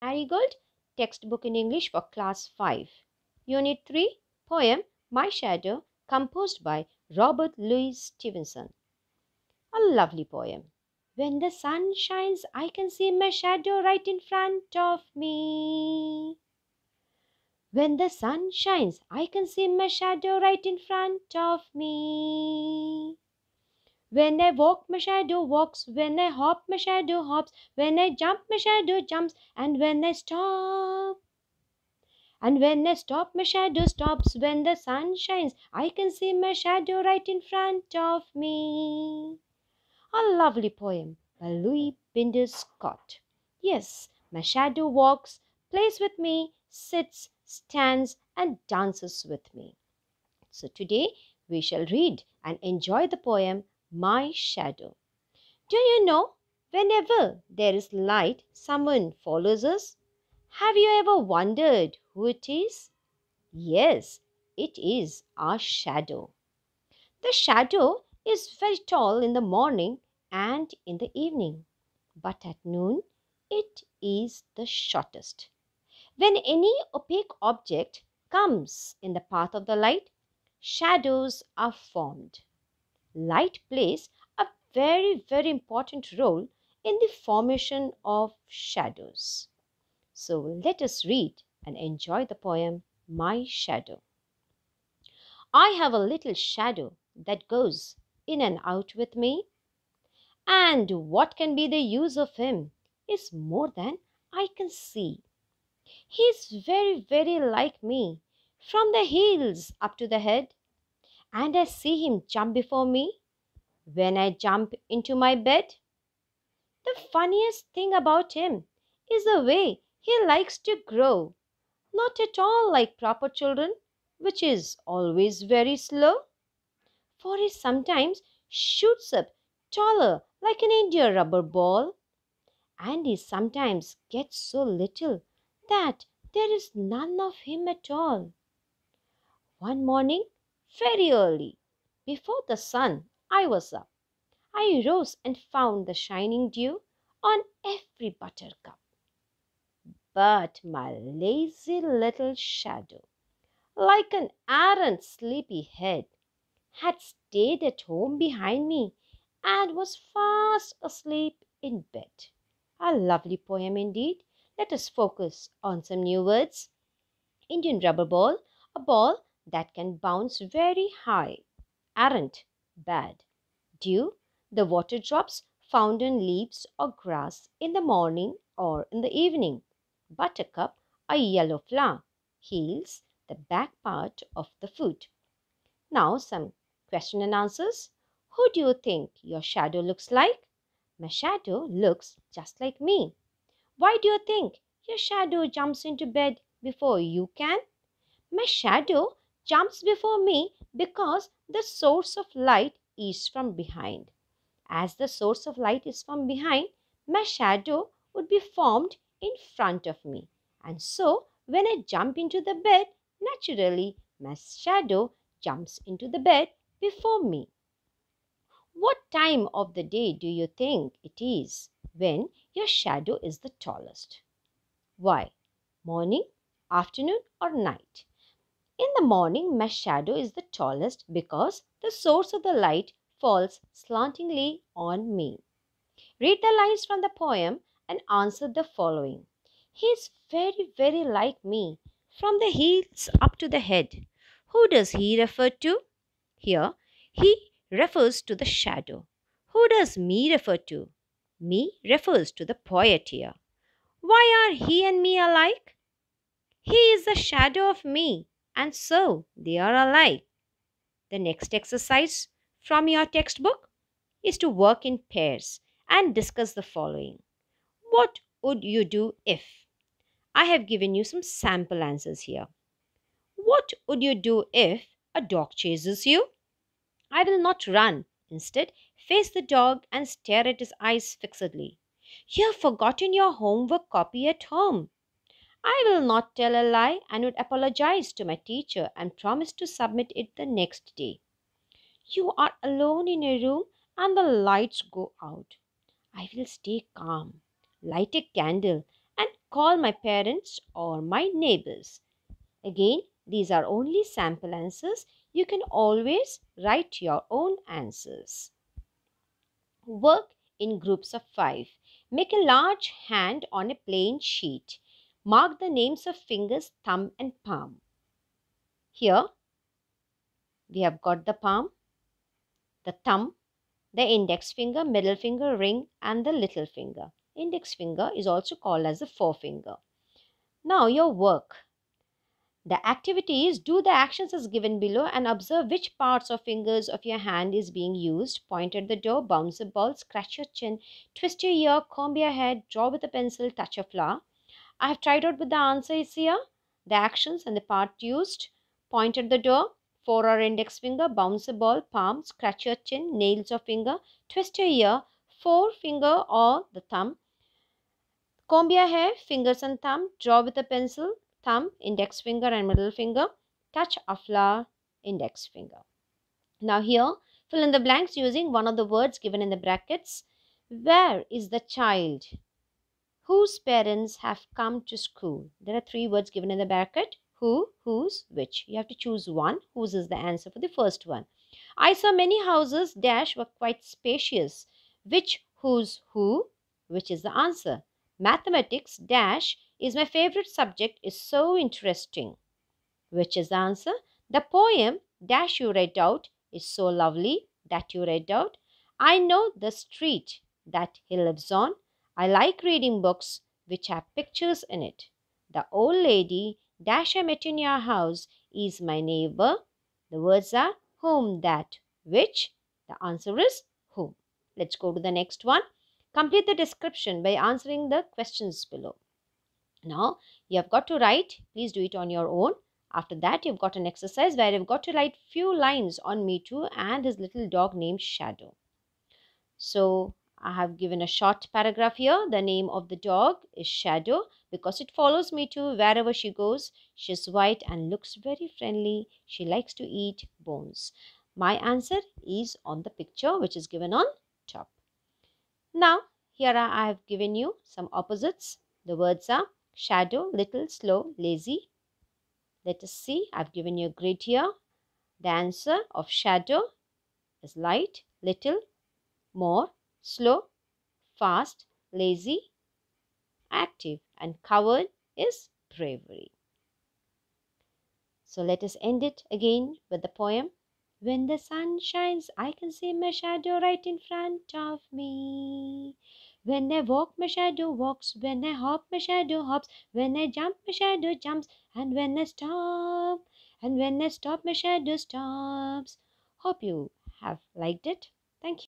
Marigold textbook in English for class 5. Unit 3, poem My Shadow, composed by Robert Louis Stevenson. A lovely poem. When the sun shines, I can see my shadow right in front of me. When the sun shines, I can see my shadow right in front of me. When I walk, my shadow walks. When I hop, my shadow hops. When I jump, my shadow jumps. And when I stop, my shadow stops. When the sun shines, I can see my shadow right in front of me. A lovely poem by Louis Binder Scott. Yes, my shadow walks, plays with me, sits, stands, and dances with me. So today we shall read and enjoy the poem My Shadow. Do you know, whenever there is light, someone follows us? Have you ever wondered who it is? Yes, it is our shadow. The shadow is very tall in the morning and in the evening, but at noon it is the shortest. When any opaque object comes in the path of the light, shadows are formed. Light plays a very important role in the formation of shadows. So let us read and enjoy the poem My Shadow. I have a little shadow that goes in and out with me, and what can be the use of him is more than I can see. He is very like me, from the heels up to the head, and I see him jump before me when I jump into my bed. The funniest thing about him is the way he likes to grow, not at all like proper children, which is always very slow, for he sometimes shoots up taller like an India rubber ball, and he sometimes gets so little that there is none of him at all. One morning, very early, before the sun, I was up. I rose and found the shining dew on every buttercup. But my lazy little shadow, like an arrant sleepy head, had stayed at home behind me and was fast asleep in bed. A lovely poem indeed. Let us focus on some new words. Indian rubber ball, a ball that can bounce very high. Arrant, bad. Dew, the water drops found in leaves or grass in the morning or in the evening. Buttercup, a yellow flower. Heels, the back part of the foot. Now some question and answers. Who do you think your shadow looks like? My shadow looks just like me. Why do you think your shadow jumps into bed before you can? My shadow jumps before me because the source of light is from behind. As the source of light is from behind, my shadow would be formed in front of me. And so, when I jump into the bed, naturally, my shadow jumps into the bed before me. What time of the day do you think it is when your shadow is the tallest? Why? Morning, afternoon, or night? In the morning, my shadow is the tallest because the source of the light falls slantingly on me. Read the lines from the poem and answer the following. He is very like me, from the heels up to the head. Who does he refer to? Here, he refers to the shadow. Who does me refer to? Me refers to the poet here. Why are he and me alike? He is the shadow of me, and so they are alike. The next exercise from your textbook is to work in pairs and discuss the following. What would you do if? I have given you some sample answers here. What would you do if a dog chases you? I will not run. Instead, face the dog and stare at his eyes fixedly. You have forgotten your homework copy at home. I will not tell a lie and would apologize to my teacher and promise to submit it the next day. You are alone in a room and the lights go out. I will stay calm, light a candle, and call my parents or my neighbors. Again, these are only sample answers. You can always write your own answers. Work in groups of 5. Make a large hand on a plain sheet. Mark the names of fingers, thumb and palm. Here, we have got the palm, the thumb, the index finger, middle finger, ring and the little finger. Index finger is also called as the forefinger. Now your work. The activity is do the actions as given below and observe which parts or fingers of your hand is being used. Point at the door, bounce a ball, scratch your chin, twist your ear, comb your head, draw with a pencil, touch a flower. I have tried out with the answers here. The actions and the part used. Point at the door, 4 or index finger, bounce a ball, palm, scratch your chin, nails or finger, twist your ear, forefinger or the thumb, comb your hair, fingers and thumb, draw with a pencil, thumb, index finger and middle finger, touch a flower, index finger. Now here, fill in the blanks using one of the words given in the brackets. Where is the child whose parents have come to school? There are 3 words given in the bracket. Who, whose, which. You have to choose one. Whose is the answer for the first one. I saw many houses dash were quite spacious. Which, whose, who, which is the answer. Mathematics dash is my favorite subject, is so interesting. Which is the answer. The poem dash you read out is so lovely that you read out. I know the street that he lives on. I like reading books which have pictures in it. The old lady dash I met in your house is my neighbor. The words are whom, that, which. The answer is whom. Let's go to the next one. Complete the description by answering the questions below. Now, you have got to write. Please do it on your own. After that, you've got an exercise where you've got to write few lines on Me Too and his little dog named Shadow. So, I have given a short paragraph here. The name of the dog is Shadow because it follows Me Too wherever she goes. She's white and looks very friendly. She likes to eat bones. My answer is on the picture which is given on top. Now, here I have given you some opposites. The words are shadow, little, slow, lazy. Let us see. I've given you a grid here. The answer of shadow is light, little, more, slow, fast, lazy, active, and covered is bravery. So let us end it again with the poem. When the sun shines, I can see my shadow right in front of me. When I walk, my shadow walks. When I hop, my shadow hops. When I jump, my shadow jumps. And when I stop, my shadow stops. Hope you have liked it. Thank you.